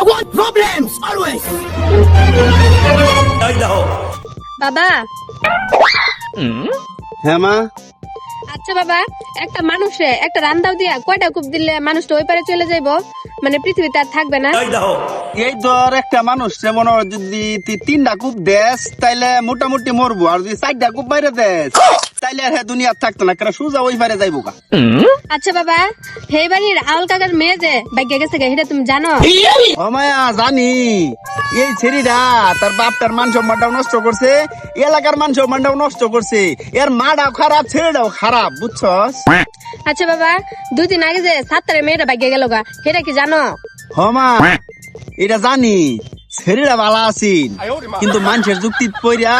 want problems always. বাবা, হ্যাঁ মা, আচ্ছা বাবা, একটা মানুষে একটা রান্দাও দিয়া কয়টা কূপ দিলে মানুষটা ওই পারে চলে যাইবো, মানে পৃথিবীতে আর থাকবে না? এই ধর একটা মানুষ যেমন যদি তুই 3টা কূপ দেস তাইলে মোটামুটি মরবো, আর যদি 4টা কূপ বাইরে দেস তাইলে আর হ্যাঁ দুনিয়া থাকতো না, কারণ সুজা ওই পারে যাইবো গা। আচ্ছা বাবা, সেই বাড়ির আউল কাকার মেয়ে যে ভাগ্যে গেছে গে, সেটা তুমি জানো? ও মায়া জানি, এই ছেড়িটা তার বাপটার মান সম্মানটাও নষ্ট করছে, এলাকার মান সম্মানটাও নষ্ট করছে, এর মাটাও খারাপ ছেলেটাও খারাপ, বুঝছস? আচ্ছা বাবা, 2 দিন আগে যে 7টার মেয়েটা ভাগ্যে গেল গা, সেটা কি জানো? হমা এটা জানি, ছেলেটা ভালো আছিন, কিন্তু মানুষের যুক্তি পইরা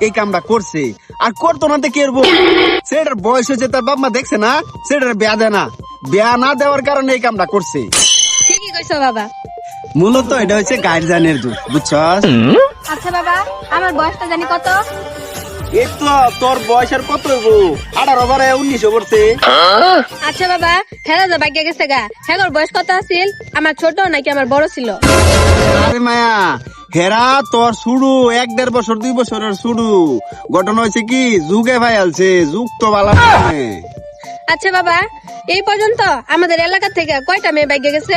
এই কামটা করছে, আর করতো না তো কেরবো। ছেলেটার বয়স হয়েছে, তার বাপ মা দেখছে না ছেলেটার বিয়া দেয় না, বিয়া না দেওয়ার কারণে এই কামটা করছে। ঠিকই কইছো বাবা। মূলত এটা হচ্ছে গার্জিয়ানের দোষ, বুঝছস? আচ্ছা বাবা, আমার বয়সটা জানি কত? এই তো তোর বয়স আর কত হইব, 18 বারে 19 করছে। আচ্ছা বাবা, হেরা যে ভাগ্যে গেছে গা, হেগর বয়স কত আছিল? আমার ছোট নাকি আমার বড় ছিল? আরে মায়া, হেরা তোর শুরু 1-1.5 বছর 2 বছরের শুরু। ঘটনা হয়েছে কি, যুগে ভাই আলছে, যুগ তো ভালো না। আচ্ছা বাবা, এই পর্যন্ত আমাদের এলাকা থেকে কয়টা মেয়ে ভাগ্যে গেছে?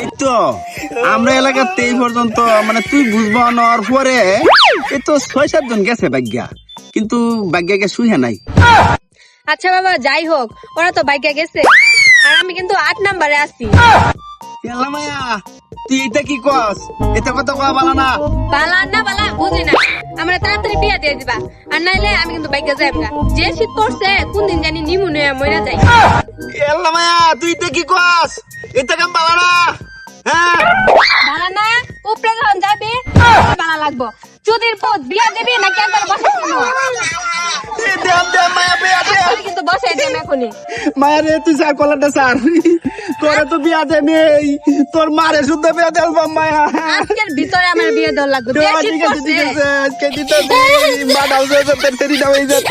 এই তো আমরা এলাকাতে এই পর্যন্ত, মানে তুই বুঝবো নেওয়ার পরে এই তো 6-7 জন গেছে ভাগ্যা, কিন্তু ভাগ্যাকে শুয়ে নাই। আচ্ছা বাবা, যাই হোক, ওরা তো ভাগ্যে গেছে, আর আমি কিন্তু 8 নম্বরে আছি। এলা মায়া, তুই এটা কি কস? এটা কথা কওয়া ভালো না। বালা না বালা বুঝি না, আমরা তাড়াতাড়ি বিয়া দিয়ে দিবা, আর নাইলে আমি কিন্তু ভাগ্যে যাইব না। যে শীত পড়ছে, কোন দিন জানি নিমুনিয়া মরে যায়। এলা মায়া, তুই এটা কি কস? এটা কাম ভালো না। হ্যাঁ বালা না, উপরে যখন যাবি বালা লাগবো। চুদির পথ বিয়া দিবি নাকি একবার বসে দিবো? দেম মায়া, বিয়া দে। আমি কিন্তু বসে দিম এখনই। মায়া রে, তুই স্যার কলারটা স্যার, তোরে তো বিয়া দে নেই, তোর মারে শুদ্ধ বিয়া দেলবাম মায়া। আজকের ভিতরে আমার বিয়ে দেওয়া লাগবে। ঠিক আছে, ঠিক আছে, আজকে দিতে মাডাল যে তোর সেরিটা হয়ে যেত।